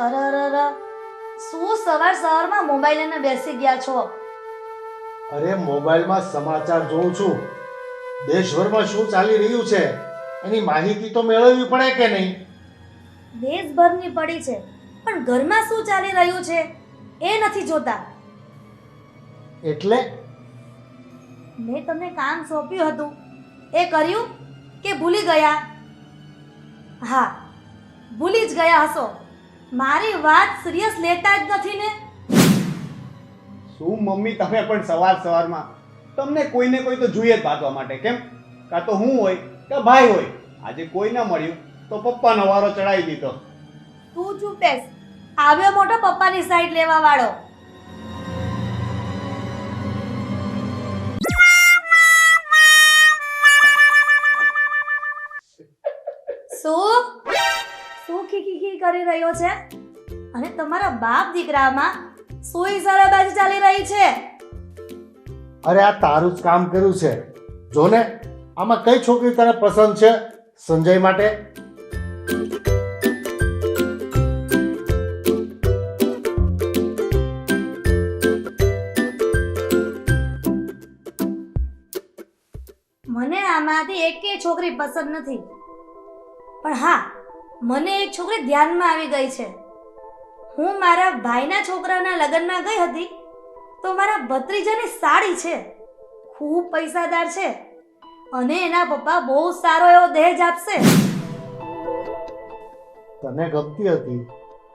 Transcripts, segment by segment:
અરે અરે અરે, શું સવારમાં મોબાઈલ લઈને બેસી ગયા છો? અરે મોબાઈલમાં સમાચાર જોઉં છું. દેશભરમાં શું ચાલી રહ્યું છે એની માહિતી તો મેળવવી પડે કે નહીં? દેશભરની પડી છે, પણ ઘરમાં શું ચાલી રહ્યું છે એ નથી જોતા. એટલે મેં તમને કામ સોંપ્યું હતું, એ કર્યું કે ભૂલી ગયા? હા, ભૂલી જ ગયા હશો. મારી વાત સિરિયસ લેતા જ નથી ને. શું મમ્મી, તમે પણ સવારમાં તમને કોઈને કોઈ તો જોઈએ જ ભાગવા માટે, કેમ? કાં તો હું હોય કે ભાઈ હોય. આજે કોઈ ના મળ્યું તો પપ્પાનો વારો ચડાવી દીધો. તું ચૂપ બેસ. આવ્યો મોટો પપ્પાની સાઈડ લેવા વાળો. શું શું ખીખી કરી રહ્યો છે? અને તમારા બાપ દીકરામાં શું ઈશારાબાજી ચાલી રહી છે? અરે આ તારું જ કામ કર્યું છે. જો ને આમાં કઈ છોકરી તને પસંદ છે સંજય માટે? મને આમાંથી એકેય છોકરી પસંદ નથી, પણ હા, મને એક છોકરી ધ્યાનમાં આવી ગઈ છે. હું મારા ભાઈના છોકરાના લગ્નમાં ગઈ હતી તો મારા ભત્રીજાની સાડી છે, ખૂબ પૈસાદાર છે અને એના પપ્પા બહુ સારો એવો દહેજ આપશે. તને ગમતી હતી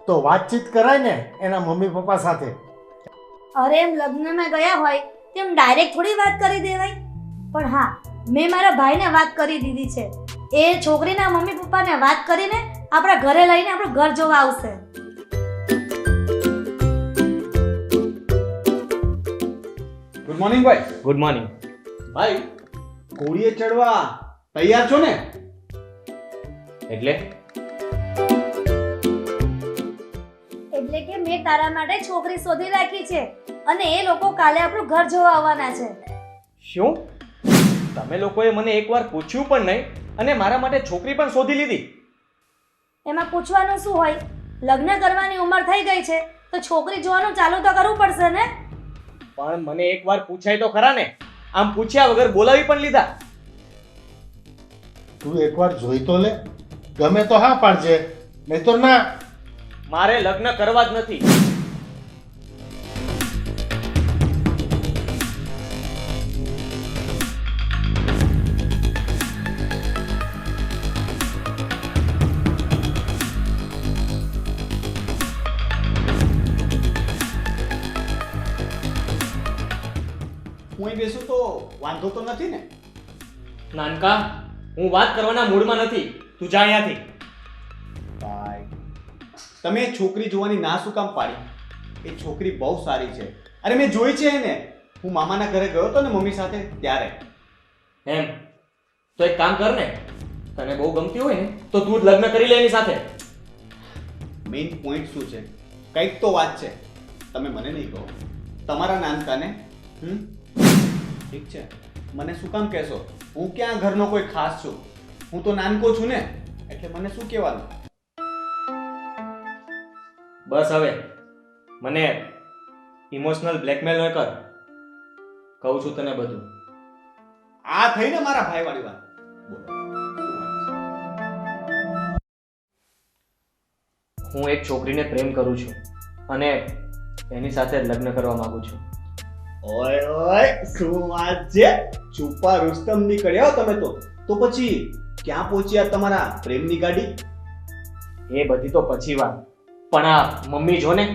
તો વાતચીત કરાય ને એના મમ્મી પપ્પા સાથે. અરે એમ લગ્નમાં ગયા હોય તેમ ડાયરેક્ટ થોડી વાત કરી દેવાય. પણ હા, મેં મારા ભાઈને વાત કરી દીધી છે. એ છોકરીના મમ્મી પપ્પાને વાત કરીને આપણા ઘરે લઈને આપણું ઘર જોવા આવશે. ગુડ મોર્નિંગ ભાઈ. Good morning. ભાઈ, ઘોડીએ ચડવા તૈયાર છો ને? એટલે એટલે કે મેં તારા માટે છોકરી શોધી રાખી છે અને એ લોકો કાલે આપણું ઘર જોવા આવવાના છે. શું? તમે લોકોએ મને એકવાર પૂછ્યું પણ નહીં અને મારા માટે છોકરી પણ શોધી લીધી? એમાં પૂછવાનું શું હોય? લગ્ન કરવાની ઉંમર થઈ ગઈ છે તો છોકરી જોવાનું ચાલુ તો કરવું પડશે ને. પણ મને એકવાર પૂછાય તો ખરા ને. આમ પૂછ્યા વગર બોલાવી પણ લીધા. તું એકવાર જોઈ તો લે. ગમે તો હા પાડજે, નહીં તો ના. મારે લગ્ન કરવા જ નથી. હું અહીં બેસું તો વાંધો તો નથી ને? નાનકા, હું વાત કરવાના મૂડમાં નથી. તું જા અહીંયાથી. ભાઈ, તમે છોકરી જોવાની ના શું કામ પાડી? એ છોકરી બહુ સારી છે. અરે મેં જોઈ છે એને. હું મામાના ઘરે ગયો હતો ને મમ્મી સાથે ત્યારે. એમ તો એક કામ કર ને, તને બહુ ગમતી હોય ને તો તું જ લગ્ન કરી લે એની સાથે. મેઇન પોઈન્ટ શું છે? કંઈક તો વાત છે. તમે મને નહીં કહો, તમારા નાનકાને. ઠીક છે, મને શું કામ કહેશો? હું ક્યાં ઘરનો કોઈ ખાસ છું? હું તો નાનકો છું ને, એટલે મને શું કહેવાનું? બસ હવે મને ઇમોશનલ બ્લેકમેલ ન કર. કહું છું તને બધું. આ થઈને મારા ભાઈવાળી વાત. બોલો, શું વાત છે? હું એક છોકરીને પ્રેમ કરું છું અને એની સાથે લગ્ન કરવા માંગુ છું. ઓય ઓય, શું વાત છે? છુપા રુસ્તમ નીકળ્યા તમે તો. તો પછી ક્યાં પહોંચ્યા તમારા પ્રેમની ગાડી? એ બધી તો પછી વાત, પણ આ મમ્મી જો ને.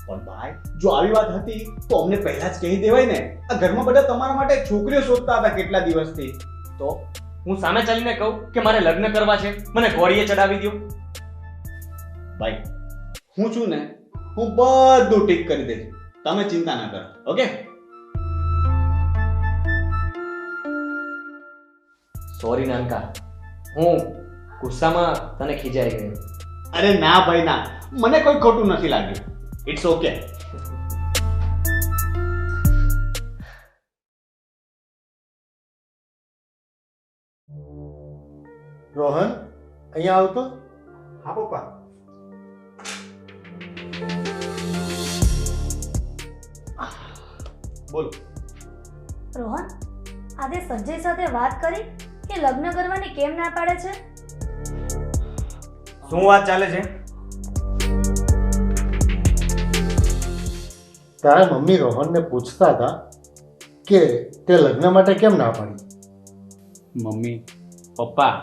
પણ ભાઈ, જો આવી વાત હતી તો અમને પહેલા જ કહી દેવાય ને. આ ઘરમાં બધા તમારા માટે છોકરીઓ શોધતા હતા કેટલા દિવસથી. તો હું સામે ચાલીને કહું કે મારે લગ્ન કરવા છે, મને ઘોડીએ ચડાવી દો. ભાઈ, હું છું ને, હું બધું ઠીક કરી દઈશ. તમે ચિંતા ના કરો, ઓકે? સોરી નાનકા, હું ગુસ્સામાં તને ખીજાઈ ગયો. અરે ના ભાઈ ના, મને કોઈ ખોટું નથી લાગ્યું. It's okay. રોહન, અહીંયા આવતો. હા પપ્પા. બોલો. રોહન, આજે સંજય સાથે વાત કરી કે લગ્ન કરવાની કેમ ના પાડે છે? શું વાત ચાલે છે? તારા મમ્મી રોહનને પૂછતા હતા કે તે લગ્ન માટે કેમ ના પાડી. મમ્મી, પપ્પા,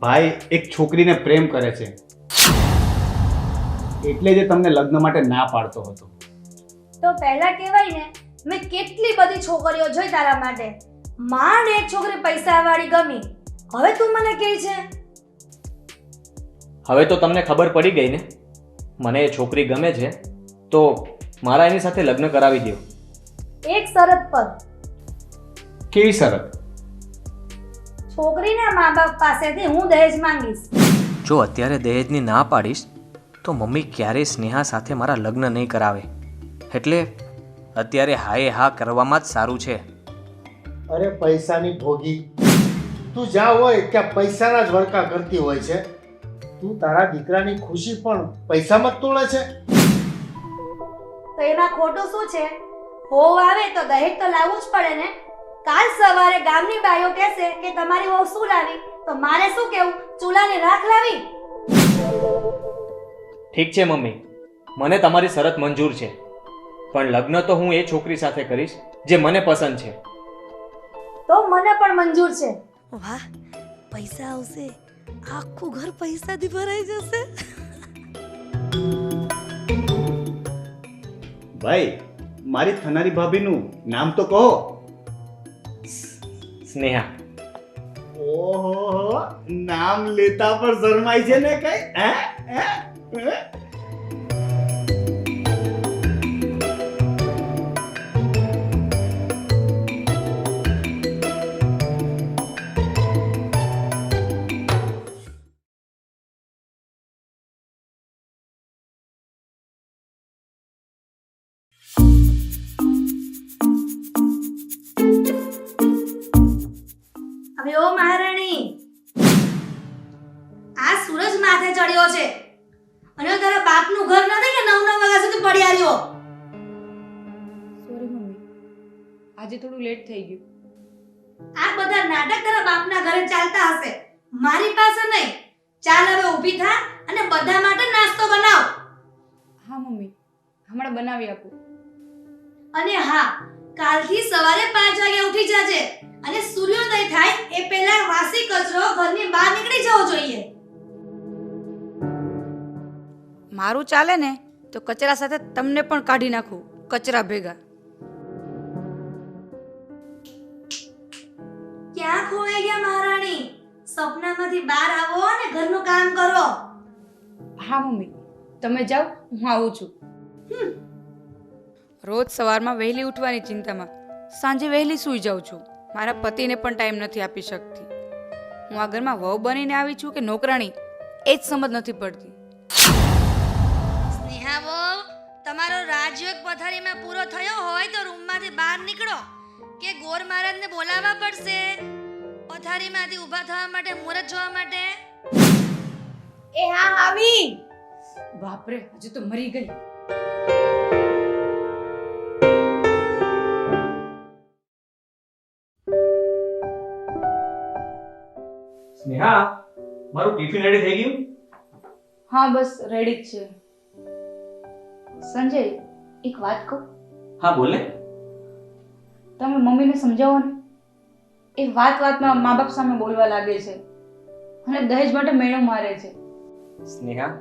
ભાઈ એક છોકરીને પ્રેમ કરે છે એટલે જ તમને લગ્ન માટે ના પાડતો હતો. તો પહેલા કહેવાય ને, મેં કેટલી બધી છોકરીઓ જોઈ તારા માટે, માંડ એક છોકરી પૈસાવાળી ગમી. હવે તું મને કહે છે? હવે તો તમને ખબર પડી ગઈ ને, મને એ છોકરી ગમે છે તો મારા એની સાથે લગ્ન કરાવી દો. એક શરત પર. કેવી શરત? છોકરીના મા બાપ પાસેથી હું દહેજ માંગીશ. જો અત્યારે દહેજની ના પાડીશ તો મમ્મી ક્યારેય સ્નેહા સાથે મારા લગ્ન નહીં કરાવે. એટલે અત્યારે હાએ હા કરવામાં જ સારું છે. અરે પૈસાની ભોગી, તું જ્યાં હોય ત્યાં પૈસાના જ વળકા કરતી હોય છે. તું તારા દીકરાની ખુશી પણ પૈસામાં જ તોડે છે. તો એમાં ખોટું શું છે? હોવ આવે તો દહેજ તો લાવવું જ પડે ને. કાલ સવારે ગામની બાઈઓ કહેશે કે તમારી વહુ શું લાવી, તો મારે શું કહેવું? ચૂલાની રાખ લાવી? ઠીક છે મમ્મી, મને તમારી શરત મંજૂર છે, પણ લગ્ન તો હું એ છોકરી સાથે કરીશ જે મને પસંદ છે. તો મને પણ મંજૂર છે. વાહ, પૈસા આવશે, આખું ઘર પૈસાથી ભરાઈ જશે. ભાઈ, મારી થનારી ભાભીનું નામ તો કહો. સ્નેહા. ઓહો, નામ લેતા પર શરમાય છે ને કઈ? હવે ઓ મહારાણી, આ સૂરજ માથે ચડ્યો છે અને તારા બાપનું ઘર નથી કે 9 વાગ્યા સુધી પડ્યા રહ્યો. સોરી મમ્મી, આજે થોડું લેટ થઈ ગયું. આ બધા નાટક તારા બાપના ઘરે ચાલતા હશે, મારી પાસે નહીં. ચાલ હવે ઊભી થા અને બધા માટે નાસ્તો બનાવ. હા મમ્મી, હમણાં બનાવી આપું. અને હા, કાલથી સવારે 5 વાગે ઉઠી જાજે અને સૂર્યોદય થાય એ પહેલા વાસી કચરો ઘરની બહાર નીકળી જવો જોઈએ. મારું ચાલે ને તો કચરા સાથે તમને પણ કાઢી નાખું, કચરા ભેગા. ક્યાં ખોવાઈ ગયા મહારાણી? સપનામાંથી બહાર આવો અને ઘરનું કામ કરો. હા મમ્મી, તમે જાઓ, હું આવું છું. રોજ સવારમાં વહેલી ઉઠવાની ચિંતામાં સાંજે વહેલી સૂઈ જાઉં છું. મારા પતિને પણ ટાઈમ નથી આપી શકતી. હું આ ઘરમાં વહુ બનીને આવી છું કે નોકરાણી, એ જ સમજ નથી પડતી. સ્નેહા વહુ, તમારો રાજયોગ પથારીમાં પૂરો થયો હોય તો રૂમમાંથી બહાર નીકળો કે ગોર મહારાજને બોલાવવા પડશે પથારીમાંથી ઊભા થવા માટે, મુહૂર્ત જોવા માટે. એ હા આવી. બાપરે, હજુ તો મરી ગઈ. સ્નેહા, મારું ટિફિન રેડી થઈ ગયું? હા બસ રેડી જ છે. સંજય, એક વાત કહું? હા બોલ ને. તમે મમ્મીને સમજાવો ને. એ વાતમાં મા બાપ સામે બોલવા લાગે છે અને દહેજ માટે મેળો મારે છે. સ્નેહા,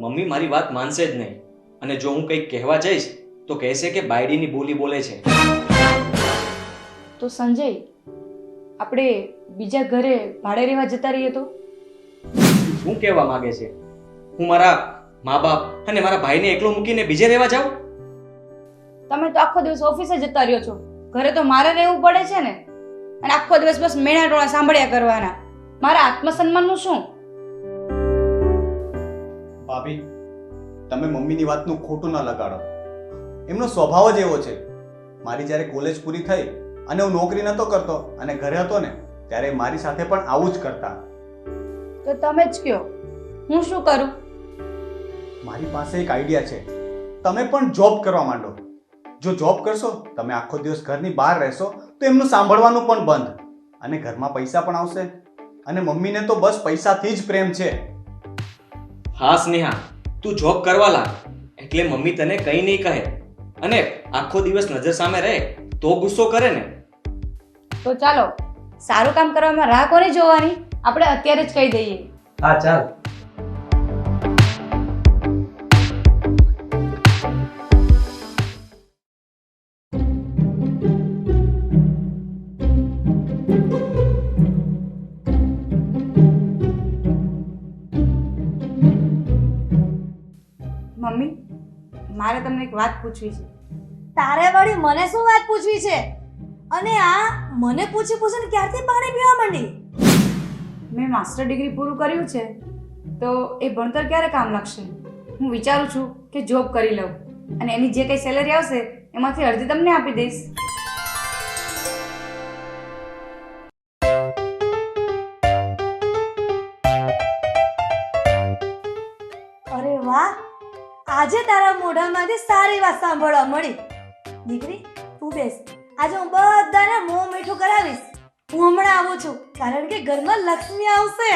મમ્મી મારી વાત માનશે જ નહીં, અને જો હું કંઈક કહેવા જઈશ તો કહેશે કે બાયડીની બોલી બોલે છે. તો સંજય, આપણે બીજા ઘરે ભાડે રહેવા જતા રહીએ તો? શું કહેવા માંગે છે? હું મારા મા બાપ અને મારા ભાઈને એકલો મૂકીને બીજે રહેવા જાઉં? તમે તો આખો દિવસ ઓફિસે જતા રહ્યો છો, ઘરે તો મારે રહેવું પડે છે ને. અને આખો દિવસ બસ મેણા ટોણા સાંભળ્યા કરવાના. મારા આત્મસન્માનનું શું? ભાભી, તમે મમ્મીની વાતનું ખોટું ના લગાડો. એમનો સ્વભાવ જ એવો છે. મારી જ્યારે કોલેજ પૂરી થઈ અને હું નોકરી નહોતો કરતો અને ઘરે હતો ને, ત્યારે મારી સાથે પણ આવું જ કરતા. તો તમે જ કયો, હું શું કરું? મારી પાસે એક આઈડિયા છે. તમે પણ જોબ કરવા માંડો. જો જોબ કરશો, તમે આખો દિવસ ઘરની બહાર રહેશો તો એમનું સાંભળવાનું પણ બંધ, અને ઘરમાં પૈસા પણ આવશે, અને મમ્મીને તો બસ પૈસાથી જ પ્રેમ છે. હા સ્નેહા, તું જોબ કરવા લાગ એટલે મમ્મી તને કંઈ નહીં કહે, અને આખો દિવસ નજર સામે રહે તો ગુસ્સો કરે ને. તો ચાલો, સારું કામ કરવામાં રાહ કોની જોવાની, આપણે અત્યારે જ કહી દઈએ. હા ચાલ. મમ્મી, મારે તમને એક વાત પૂછવી છે. તારે વળી મને શું વાત પૂછવી છે? અને આ મને પૂછી પૂછીને ક્યારથી પાણી પીવા માંડી? મેં માસ્ટર ડિગ્રી પૂરું કર્યું છે, તો એ ભણતર ક્યારે કામ લાગશે? હું વિચારું છું કે જોબ કરી લઉં, અને એની જે કંઈ સેલેરી આવશે એમાંથી અડધી તમને આપી દઈશ. અરે વાહ, આજે તારા મોઢામાંથી સારી વાત સાંભળવા મળી. દીકરી, તું બેસ. આજે હું બધાને મોં મીઠું કરાવીશ. હું હમણાં આવું છું, કારણ કે ઘરમાં લક્ષ્મી આવશે.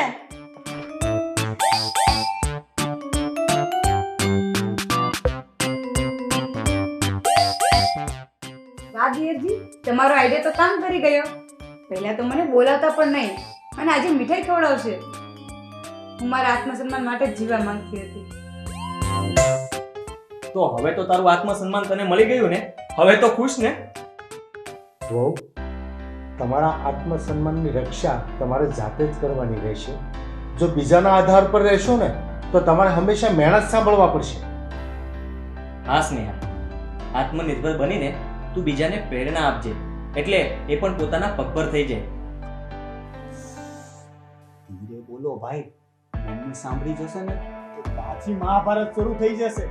વાહ દિયરજી, તમારો આઈડિયા તો કામ કરી ગયો. પહેલા તો મને બોલાવતા પણ નહીં, અને આજે મીઠાઈ ખવડાવશે. હું મારા આત્મસન્માન માટે જ જીવવા માંગતી હતી. તો હવે તો તારું આત્મસન્માન તને મળી ગયું ને? હવે તો ખુશ ને? વહુ, તમારા આત્મસન્માનની રક્ષા તમારે જાતે જ કરવાની રહેશે. જો બીજાના આધાર પર રહેશો ને તો તમારે હંમેશા મહેનત સાંભળવા પડશે. હા સ્નેહા, આત્મનિર્ભર બનીને તું બીજાને પ્રેરણા આપજે, એટલે એ પણ પોતાના પગ પર થઈ જાય. ધીરે બોલો ભાઈ, મમ્મી સાંભળી જશે ને તો પાછી મહાભારત શરૂ થઈ જશે.